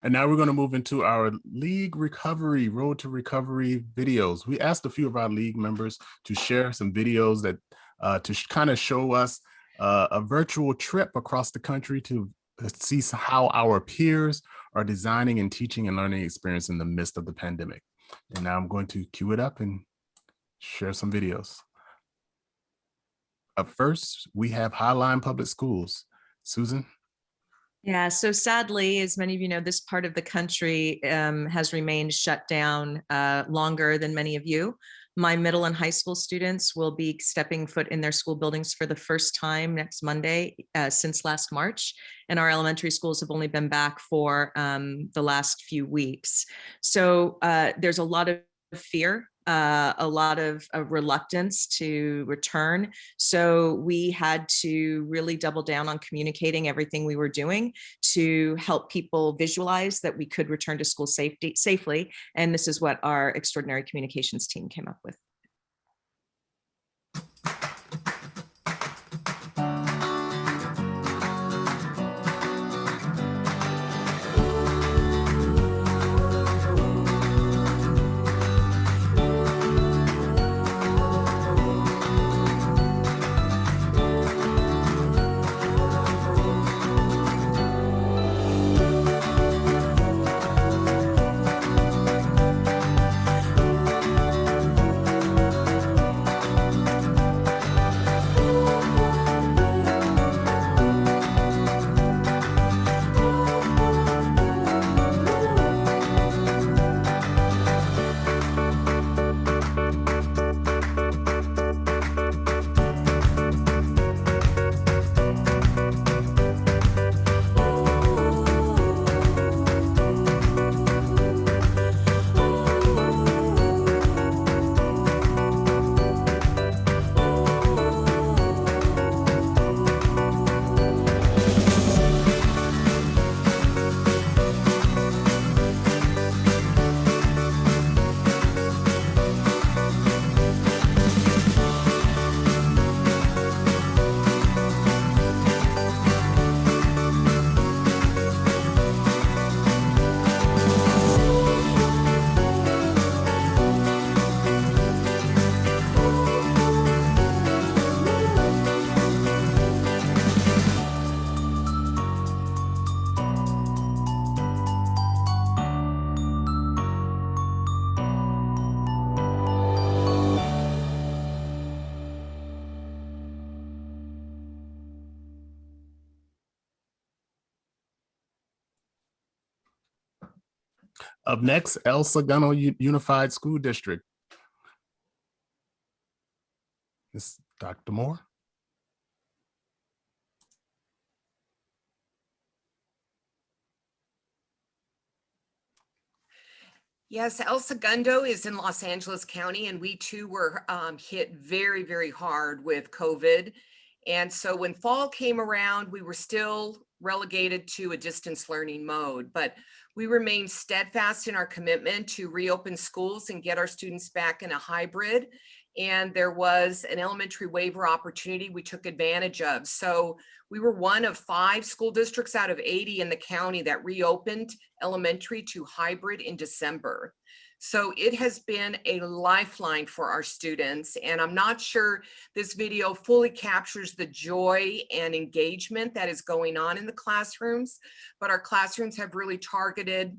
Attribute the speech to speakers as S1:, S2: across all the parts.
S1: And now we're going to move into our league recovery, road to recovery videos. We asked a few of our league members to share some videos that kind of show us a virtual trip across the country to see how our peers are designing and teaching and learning experience in the midst of the pandemic. And now I'm going to cue it up and share some videos. Up first, we have Highline Public Schools. Susan?
S2: Yeah, so sadly, as many of you know, this part of the country has remained shut down longer than many of you. My middle and high school students will be stepping foot in their school buildings for the first time next Monday since last March. And our elementary schools have only been back for the last few weeks. So there's a lot of fear, a lot of reluctance to return. So we had to really double down on communicating everything we were doing to help people visualize that we could return to school safely. And this is what our extraordinary communications team came up with.
S1: Up next, El Segundo Unified School District. Ms. Dr. Moore.
S3: Yes, El Segundo is in Los Angeles County, and we too were hit very, very hard with COVID. And so when fall came around, we were still relegated to a distance learning mode, but we remained steadfast in our commitment to reopen schools and get our students back in a hybrid. And there was an elementary waiver opportunity we took advantage of. So we were one of 5 school districts out of 80 in the county that reopened elementary to hybrid in December. So it has been a lifeline for our students, and I'm not sure this video fully captures the joy and engagement that is going on in the classrooms, but our classrooms have really targeted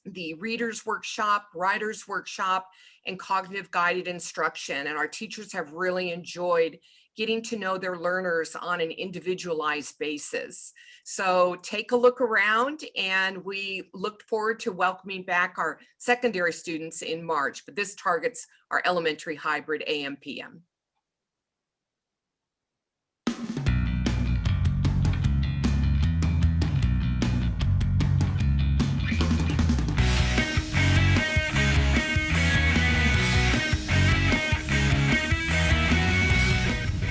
S3: the readers workshop, writers workshop, and cognitive guided instruction. And our teachers have really enjoyed getting to know their learners on an individualized basis. So take a look around, and we look forward to welcoming back our secondary students in March, but this targets our elementary hybrid AM/PM.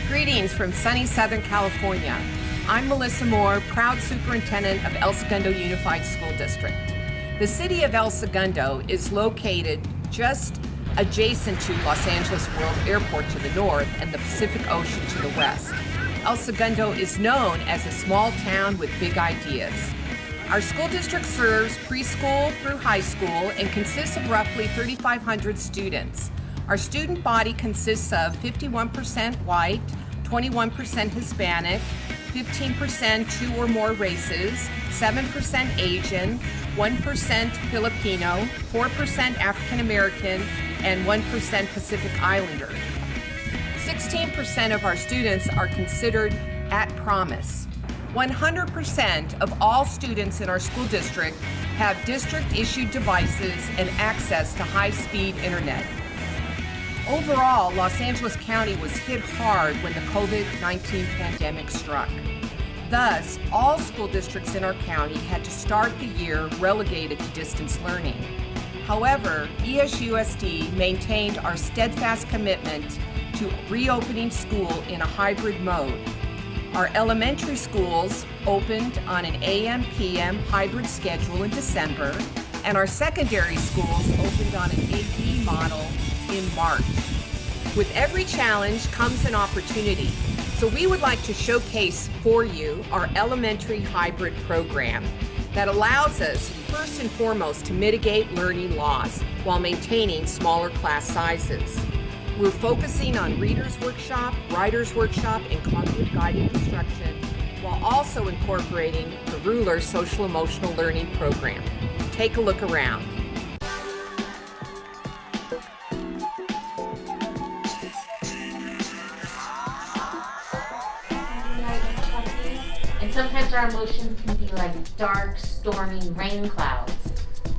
S4: Greetings from sunny Southern California. I'm Melissa Moore, proud superintendent of El Segundo Unified School District. The city of El Segundo is located just adjacent to Los Angeles World Airport to the north and the Pacific Ocean to the west. El Segundo is known as a small town with big ideas. Our school district serves preschool through high school and consists of roughly 3,500 students. Our student body consists of 51% white, 21% Hispanic, 15% two or more races, 7% Asian, 1% Filipino, 4% African American, and 1% Pacific Islander. 16% of our students are considered at promise. 100% of all students in our school district have district-issued devices and access to high-speed internet. Overall, Los Angeles County was hit hard when the COVID-19 pandemic struck. Thus, all school districts in our county had to start the year relegated to distance learning. However, ESUSD maintained our steadfast commitment to reopening school in a hybrid mode. Our elementary schools opened on an AM/PM hybrid schedule in December, and our secondary schools opened on an AB model in March. With every challenge comes an opportunity, so we would like to showcase for you our elementary hybrid program that allows us, first and foremost, to mitigate learning loss while maintaining smaller class sizes. We're focusing on Reader's Workshop, Writer's Workshop, and Cognitive Guided Instruction, while also incorporating the Ruler Social Emotional Learning Program. Take a look around.
S5: And sometimes our emotions can be like dark, stormy rain clouds.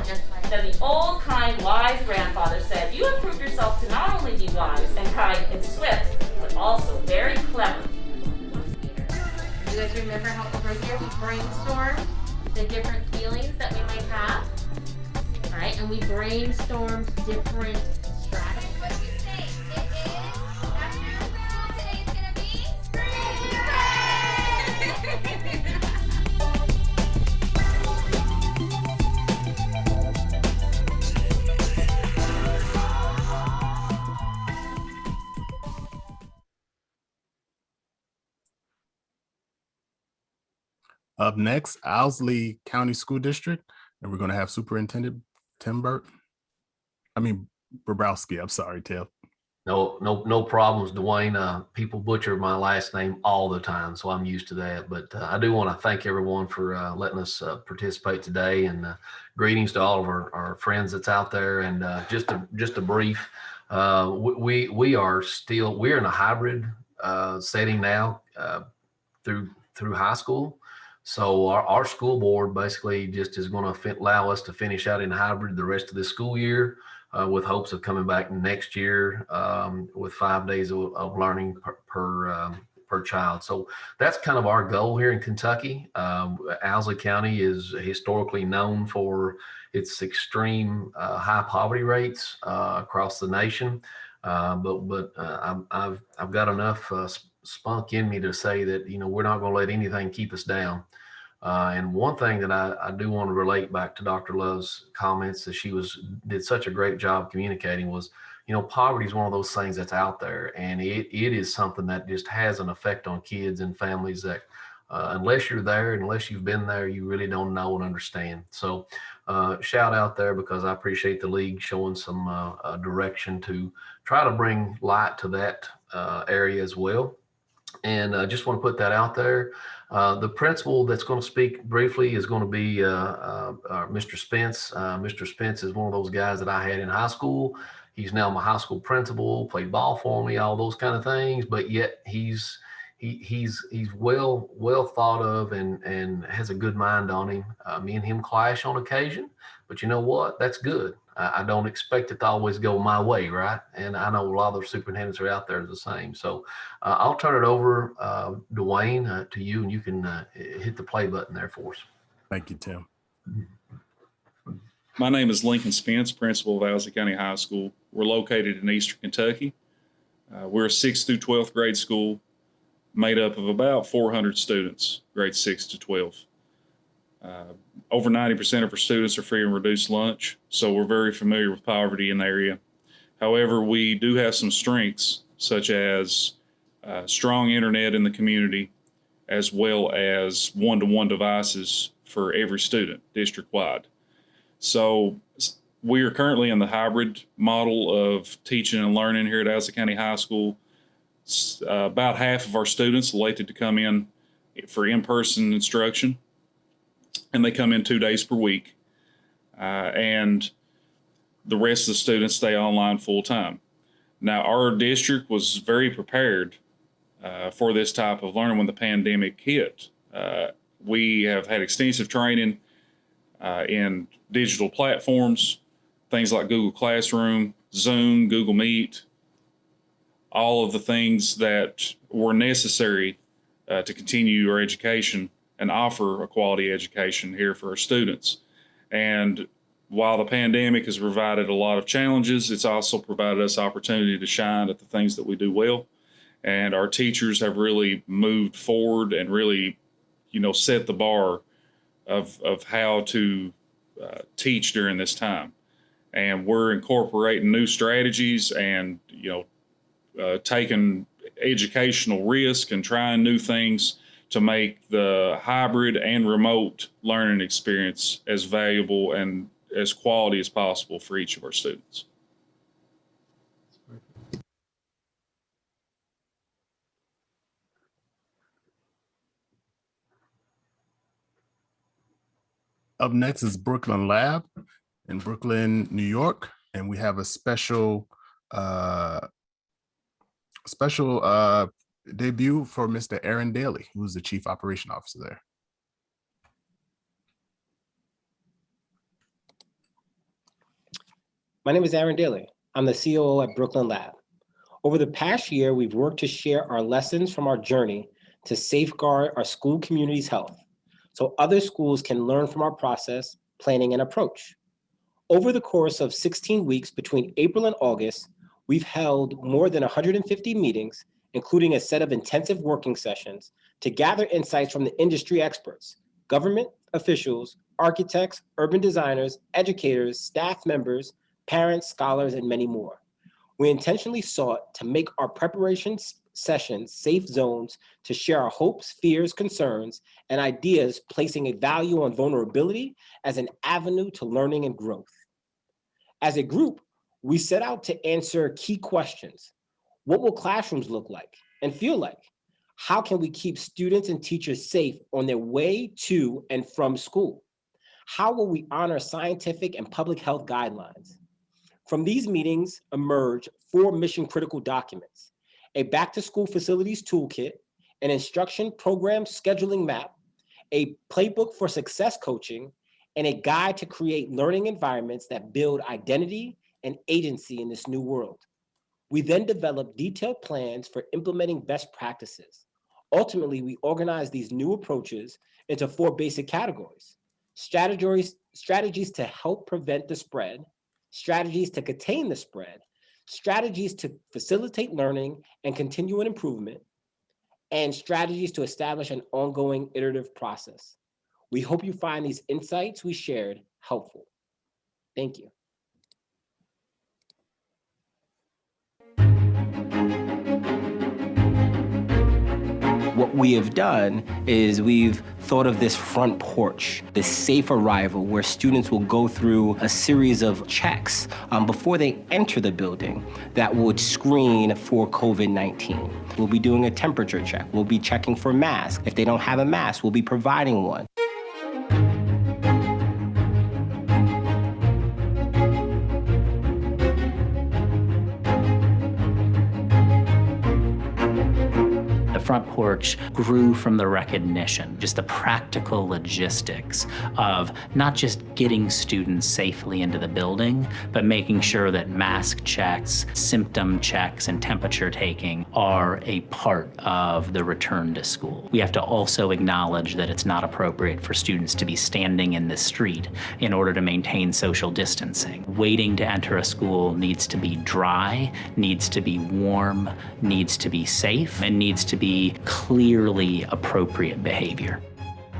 S5: Just like
S6: Then the old, kind, wise grandfather said, you have proved yourself to not only be wise and kind and swift, but also very clever.
S5: you guys remember how over here we brainstormed the different feelings that we might have? All right, and we brainstormed different strategies.
S7: What do you say? It is. After school, today's gonna be spring break!
S1: Up next, Owsley County School District, and we're going to have Superintendent Tim Bobrowski. I'm sorry, Tim.
S8: No problems, Dwayne. People butcher my last name all the time, so I'm used to that. But I do want to thank everyone for letting us participate today, and greetings to all of our friends that's out there. And just a brief, we're in a hybrid setting now through high school. So our school board basically just is going to allow us to finish out in hybrid the rest of this school year, with hopes of coming back next year with 5 days of learning per child. So that's kind of our goal here in Kentucky. Owsley County is historically known for its extreme high poverty rates across the nation, but I've got enough spunk in me to say that we're not going to let anything keep us down. And one thing that I do want to relate back to Dr. Love's comments that she did such a great job communicating was, poverty is one of those things that's out there, and it is something that just has an effect on kids and families that unless you're there, unless you've been there, you really don't know and understand. So shout out there, because I appreciate the league showing some direction to try to bring light to that area as well. And I just want to put that out there. The principal that's going to speak briefly is going to be Mr. Spence. Mr. Spence is one of those guys that I had in high school. He's now my high school principal, played ball for me, all those kind of things. But yet he's well thought of and has a good mind on him. Me and him clash on occasion, but you know what? That's good. I don't expect it to always go my way, right? And I know a lot of the superintendents are out there the same. So I'll turn it over, Dwayne, to you, and you can hit the play button there for us.
S1: Thank you, Tim.
S9: My name is Lincoln Spence, principal of Owsley County High School. We're located in Eastern Kentucky. We're a 6th through 12th grade school made up of about 400 students, grades 6 to 12. Over 90% of our students are free and reduced lunch, so we're very familiar with poverty in the area. However, we do have some strengths, such as strong internet in the community, as well as one-to-one devices for every student district-wide. So we are currently in the hybrid model of teaching and learning here at Alzette County High School. About half of our students elected to come in for in-person instruction, and they come in 2 days per week. And the rest of the students stay online full-time. Now, our district was very prepared for this type of learning when the pandemic hit. We have had extensive training in digital platforms, things like Google Classroom, Zoom, Google Meet, all of the things that were necessary to continue our education and offer a quality education here for our students. And while the pandemic has provided a lot of challenges, it's also provided us opportunity to shine at the things that we do well. And our teachers have really moved forward and really, set the bar of how to teach during this time. And we're incorporating new strategies and, taking educational risk and trying new things to make the hybrid and remote learning experience as valuable and as quality as possible for each of our students.
S1: Up next is Brooklyn Lab in Brooklyn, New York, and we have a special debut for Mr. Aaron Daly, who's the Chief Operation Officer there.
S10: My name is Aaron Daly. I'm the COO at Brooklyn Lab. Over the past year, we've worked to share our lessons from our journey to safeguard our school community's health, so other schools can learn from our process, planning, and approach. Over the course of 16 weeks between April and August, we've held more than 150 meetings, including a set of intensive working sessions to gather insights from the industry experts, government officials, architects, urban designers, educators, staff members, parents, scholars, and many more. We intentionally sought to make our preparation sessions safe zones to share our hopes, fears, concerns, and ideas, placing a value on vulnerability as an avenue to learning and growth. As a group, we set out to answer key questions. What will classrooms look like and feel like? How can we keep students and teachers safe on their way to and from school? How will we honor scientific and public health guidelines? From these meetings emerged 4 mission-critical documents: a back-to-school facilities toolkit, an instruction program scheduling map, a playbook for success coaching, and a guide to create learning environments that build identity and agency in this new world. We then developed detailed plans for implementing best practices. Ultimately, we organized these new approaches into 4 basic categories: strategies to help prevent the spread, strategies to contain the spread, strategies to facilitate learning and continual improvement, and strategies to establish an ongoing iterative process. We hope you find these insights we shared helpful. Thank you. What we have done is we've thought of this front porch, this safe arrival where students will go through a series of checks before they enter the building that would screen for COVID-19. We'll be doing a temperature check. We'll be checking for masks. If they don't have a mask, we'll be providing one.
S11: Front porch grew from the recognition, just the practical logistics of not just getting students safely into the building, but making sure that mask checks, symptom checks, and temperature taking are a part of the return to school. We have to also acknowledge that it's not appropriate for students to be standing in the street in order to maintain social distancing. Waiting to enter a school needs to be dry, needs to be warm, needs to be safe, and needs to be clearly appropriate behavior.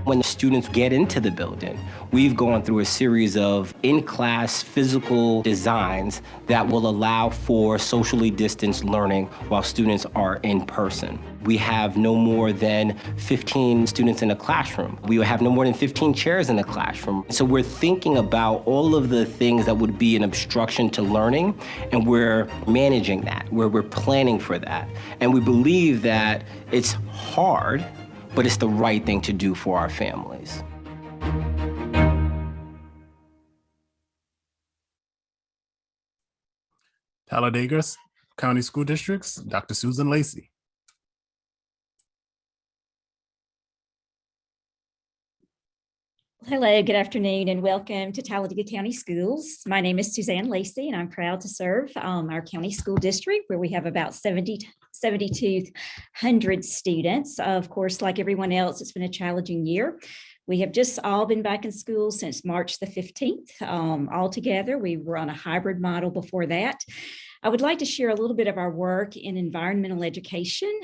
S10: When the students get into the building, we've gone through a series of in-class physical designs that will allow for socially distanced learning while students are in person. We have no more than 15 students in a classroom. We have no more than 15 chairs in the classroom. So we're thinking about all of the things that would be an obstruction to learning, and we're managing that, where we're planning for that. And we believe that it's hard, but it's the right thing to do for our families.
S1: Talladega County School Districts, Dr. Susan Lacey.
S12: Hello, good afternoon, and welcome to Talladega County Schools. My name is Suzanne Lacey, and I'm proud to serve our county school district, where we have about 7,200 students. Of course, like everyone else, it's been a challenging year. We have just all been back in school since March the 15th. Altogether, we were on a hybrid model before that. I would like to share a little bit of our work in environmental education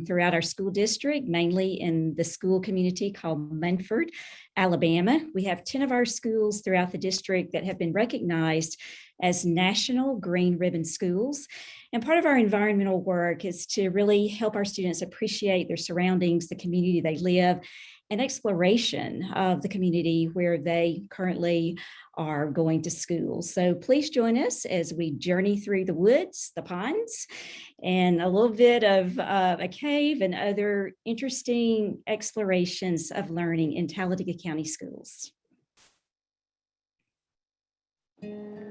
S12: throughout our school district, mainly in the school community called Munford, Alabama. We have 10 of our schools throughout the district that have been recognized as National Green Ribbon Schools. And part of our environmental work is to really help our students appreciate their surroundings, the community they live, and exploration of the community where they currently are going to school. So please join us as we journey through the woods, the ponds, and a little bit of a cave and other interesting explorations of learning in Talladega County schools.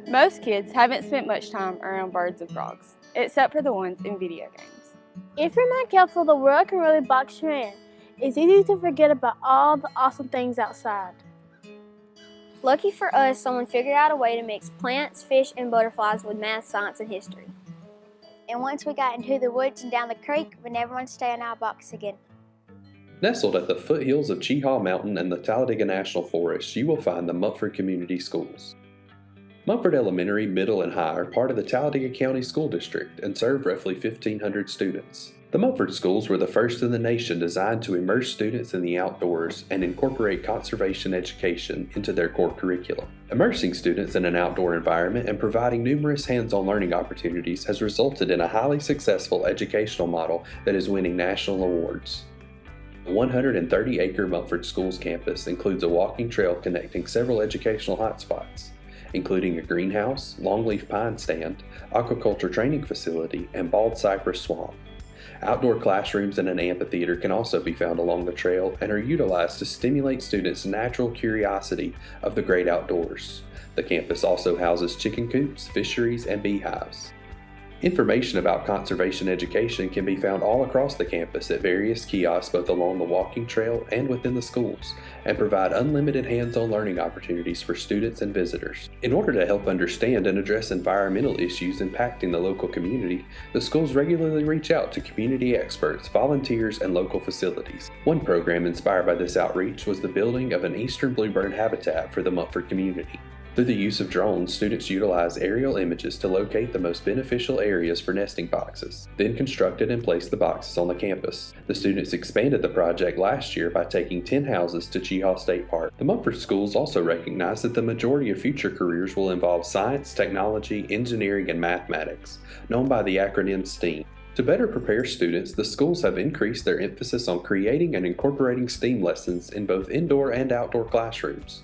S13: Most kids haven't spent much time around birds and frogs, except for the ones in video games.
S14: If you're not careful, the world can really box you in. It's easy to forget about all the awesome things outside.
S15: Lucky for us, someone figured out a way to mix plants, fish, and butterflies with math, science, and history.
S16: And once we got into the woods and down the creek, we never want to stay in our box again.
S17: Nestled at the foothills of Cheaha Mountain and the Talladega National Forest, you will find the Mumford Community Schools. Mumford Elementary, Middle, and High are part of the Talladega County School District and serve roughly 1,500 students. The Mumford schools were the first in the nation designed to immerse students in the outdoors and incorporate conservation education into their core curriculum. Immersing students in an outdoor environment and providing numerous hands-on learning opportunities has resulted in a highly successful educational model that is winning national awards. The 130-acre Mumford Schools campus includes a walking trail connecting several educational hotspots, including a greenhouse, longleaf pine stand, aquaculture training facility, and bald cypress swamp. Outdoor classrooms and an amphitheater can also be found along the trail and are utilized to stimulate students' natural curiosity of the great outdoors. The campus also houses chicken coops, fisheries, and beehives. Information about conservation education can be found all across the campus at various kiosks both along the walking trail and within the schools, and provide unlimited hands-on learning opportunities for students and visitors. In order to help understand and address environmental issues impacting the local community, the schools regularly reach out to community experts, volunteers, and local facilities. One program inspired by this outreach was the building of an eastern bluebird habitat for the Mumford community. Through the use of drones, students utilize aerial images to locate the most beneficial areas for nesting boxes, then constructed and placed the boxes on the campus. The students expanded the project last year by taking 10 houses to Cheaha State Park. The Mumford schools also recognize that the majority of future careers will involve science, technology, engineering, and mathematics, known by the acronym STEAM. To better prepare students, the schools have increased their emphasis on creating and incorporating STEAM lessons in both indoor and outdoor classrooms.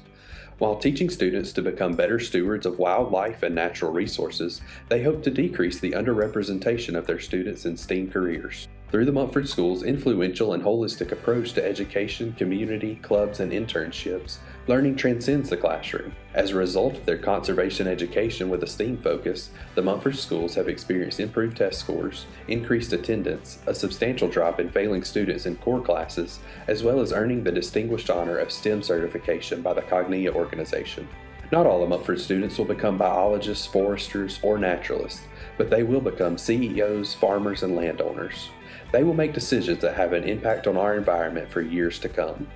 S17: While teaching students to become better stewards of wildlife and natural resources, they hope to decrease the underrepresentation of their students in STEAM careers. Through the Mumford Schools' influential and holistic approach to education, community, clubs, and internships, learning transcends the classroom. As a result of their conservation education with a STEAM focus, the Mumford Schools have experienced improved test scores, increased attendance, a substantial drop in failing students in core classes, as well as earning the distinguished honor of STEM certification by the Cognia organization. Not all of Mumford students will become biologists, foresters, or naturalists, but they will become CEOs, farmers, and landowners. They will make decisions that have an impact on our environment for years to come.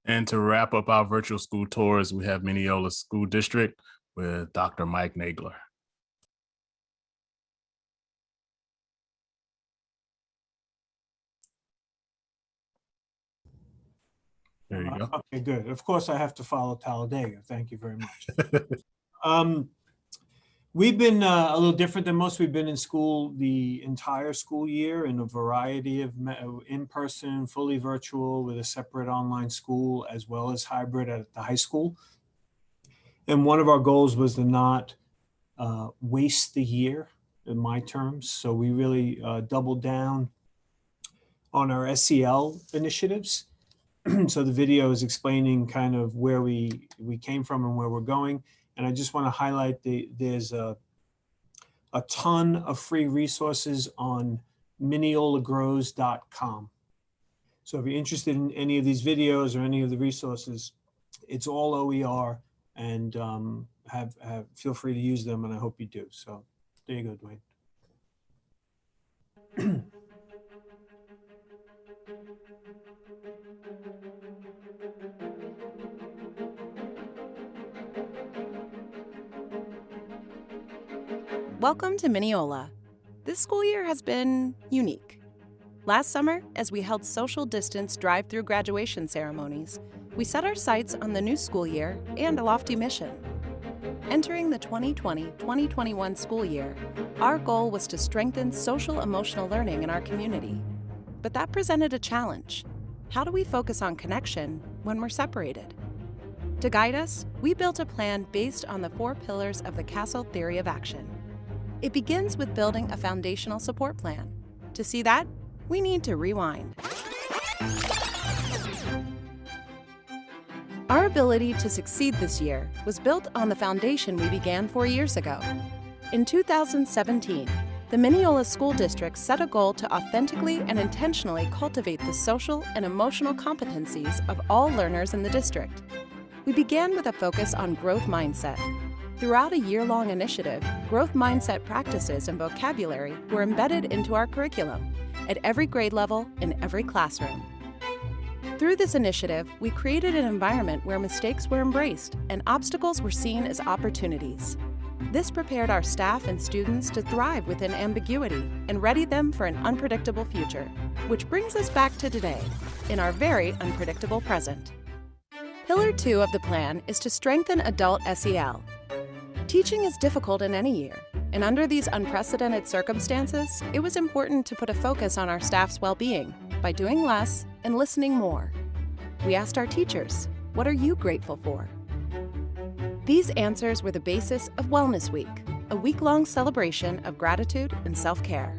S1: And to wrap up our virtual school tours, we have Mineola School District with Dr. Mike Nagler. There you go.
S18: Okay, good. Of course, I have to follow Talladega. Thank you very much. We've been a little different than most. We've been in school the entire school year in a variety of in-person, fully virtual, with a separate online school, as well as hybrid at the high school. And one of our goals was to not waste the year, in my terms. So we really doubled down on our SEL initiatives. So the video is explaining kind of where we came from and where we're going. And I just want to highlight there's a ton of free resources on mineolagrows.com. So if you're interested in any of these videos or any of the resources, it's all OER, and feel free to use them, and I hope you do. So there you go, Dwayne.
S19: Welcome to Mineola. This school year has been unique. Last summer, as we held social distance drive-through graduation ceremonies, we set our sights on the new school year and a lofty mission. Entering the 2020-2021 school year, our goal was to strengthen social-emotional learning in our community. But that presented a challenge. How do we focus on connection when we're separated? To guide us, we built a plan based on the 4 pillars of the Castle Theory of Action. It begins with building a foundational support plan. To see that, we need to rewind. Our ability to succeed this year was built on the foundation we began 4 years ago. In 2017, the Mineola School District set a goal to authentically and intentionally cultivate the social and emotional competencies of all learners in the district. We began with a focus on growth mindset. Throughout a year-long initiative, growth mindset practices and vocabulary were embedded into our curriculum at every grade level in every classroom. Through this initiative, we created an environment where mistakes were embraced and obstacles were seen as opportunities. This prepared our staff and students to thrive within ambiguity and ready them for an unpredictable future, which brings us back to today, in our very unpredictable present. Pillar 2 of the plan is to strengthen adult SEL. Teaching is difficult in any year, and under these unprecedented circumstances, it was important to put a focus on our staff's well-being by doing less and listening more. We asked our teachers, what are you grateful for? These answers were the basis of Wellness Week, a week-long celebration of gratitude and self-care.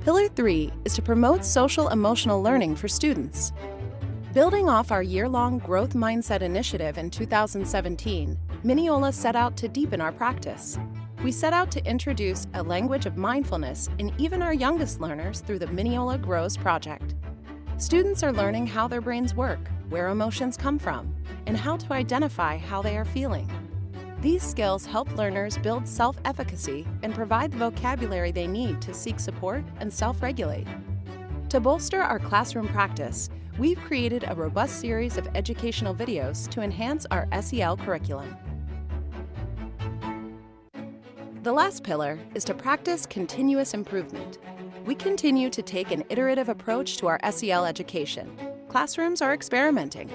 S19: Pillar 3 is to promote social-emotional learning for students. Building off our year-long growth mindset initiative in 2017, Mineola set out to deepen our practice. We set out to introduce a language of mindfulness in even our youngest learners through the Mineola Grows project. Students are learning how their brains work, where emotions come from, and how to identify how they are feeling. These skills help learners build self-efficacy and provide the vocabulary they need to seek support and self-regulate. To bolster our classroom practice, we've created a robust series of educational videos to enhance our SEL curriculum. The last pillar is to practice continuous improvement. We continue to take an iterative approach to our SEL education. Classrooms are experimenting.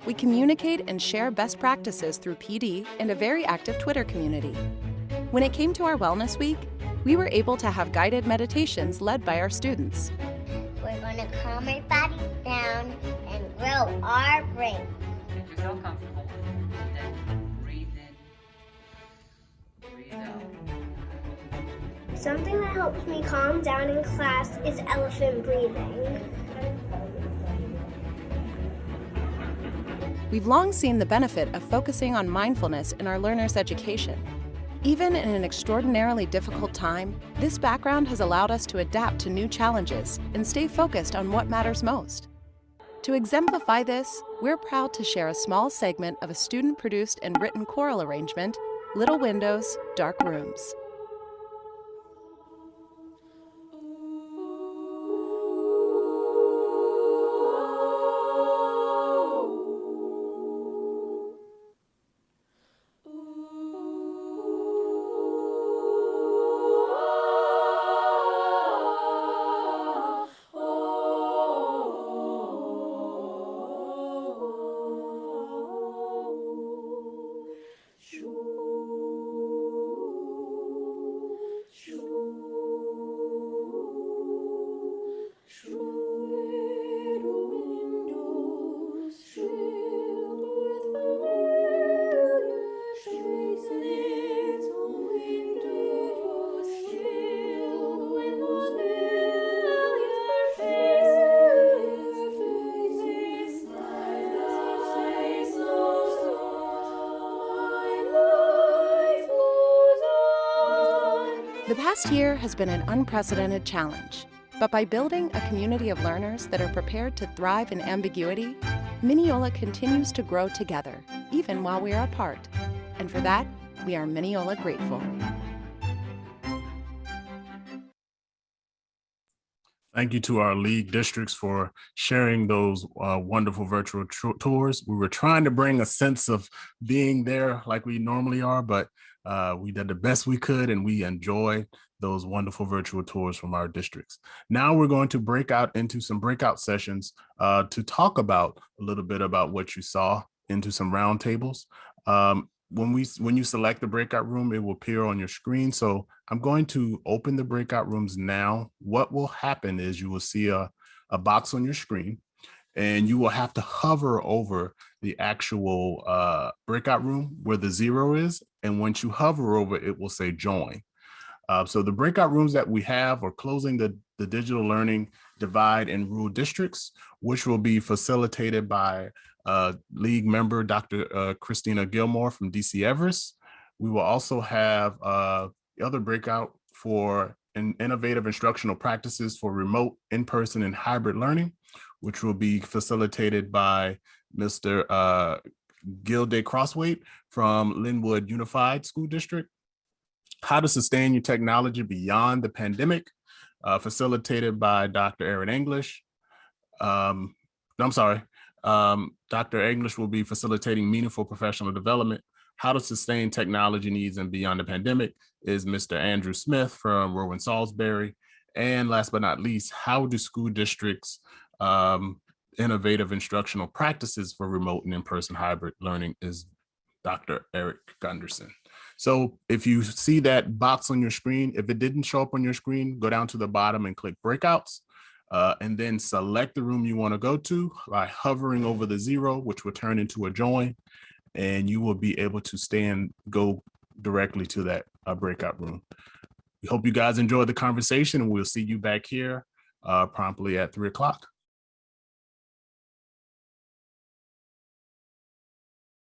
S19: We communicate and share best practices through PD and a very active Twitter community. When it came to our Wellness Week, we were able to have guided meditations led by our students.
S7: We're going to calm our bodies down and grow our brains.
S20: Make yourself comfortable. Then breathe in, breathe out.
S16: Something that helps me calm down in class is elephant breathing.
S19: We've long seen the benefit of focusing on mindfulness in our learners' education. Even in an extraordinarily difficult time, this background has allowed us to adapt to new challenges and stay focused on what matters most. To exemplify this, we're proud to share a small segment of a student-produced and written choral arrangement, Little Windows, Dark Rooms. past year has been an unprecedented challenge, but by building a community of learners that are prepared to thrive in ambiguity, Mineola continues to grow together, even while we are apart. And for that, we are Mineola grateful.
S1: Thank you to our league districts for sharing those wonderful virtual tours. We were trying to bring a sense of being there like we normally are, but we did the best we could, and we enjoyed those wonderful virtual tours from our districts. Now we're going to break out into some breakout sessions to talk about a little bit about what you saw, into some roundtables. When you select the breakout room, it will appear on your screen. So I'm going to open the breakout rooms now. What will happen is you will see a box on your screen, and you will have to hover over the actual breakout room where the 0 is. And once you hover over it, will say join. So the breakout rooms that we have are closing the digital learning divide in rural districts, which will be facilitated by league member, Dr. Christina Gilmore from DC Everest. We will also have the other breakout for innovative instructional practices for remote, in-person, and hybrid learning, which will be facilitated by Mr. Gilday Crossway from Linwood Unified School District. How to sustain your technology beyond the pandemic, facilitated by Dr. Aaron English. Dr. English will be facilitating meaningful professional development. How to sustain technology needs and beyond the pandemic is Mr. Andrew Smith from Rowan Salisbury. And last but not least, how do school districts innovative instructional practices for remote and in-person hybrid learning is Dr. Eric Gunderson. So if you see that box on your screen, if it didn't show up on your screen, go down to the bottom and click breakouts. And then select the room you want to go to by hovering over the 0, which will turn into a join, and you will be able to go directly to that breakout room. We hope you guys enjoyed the conversation, and we'll see you back here promptly at 3 o'clock.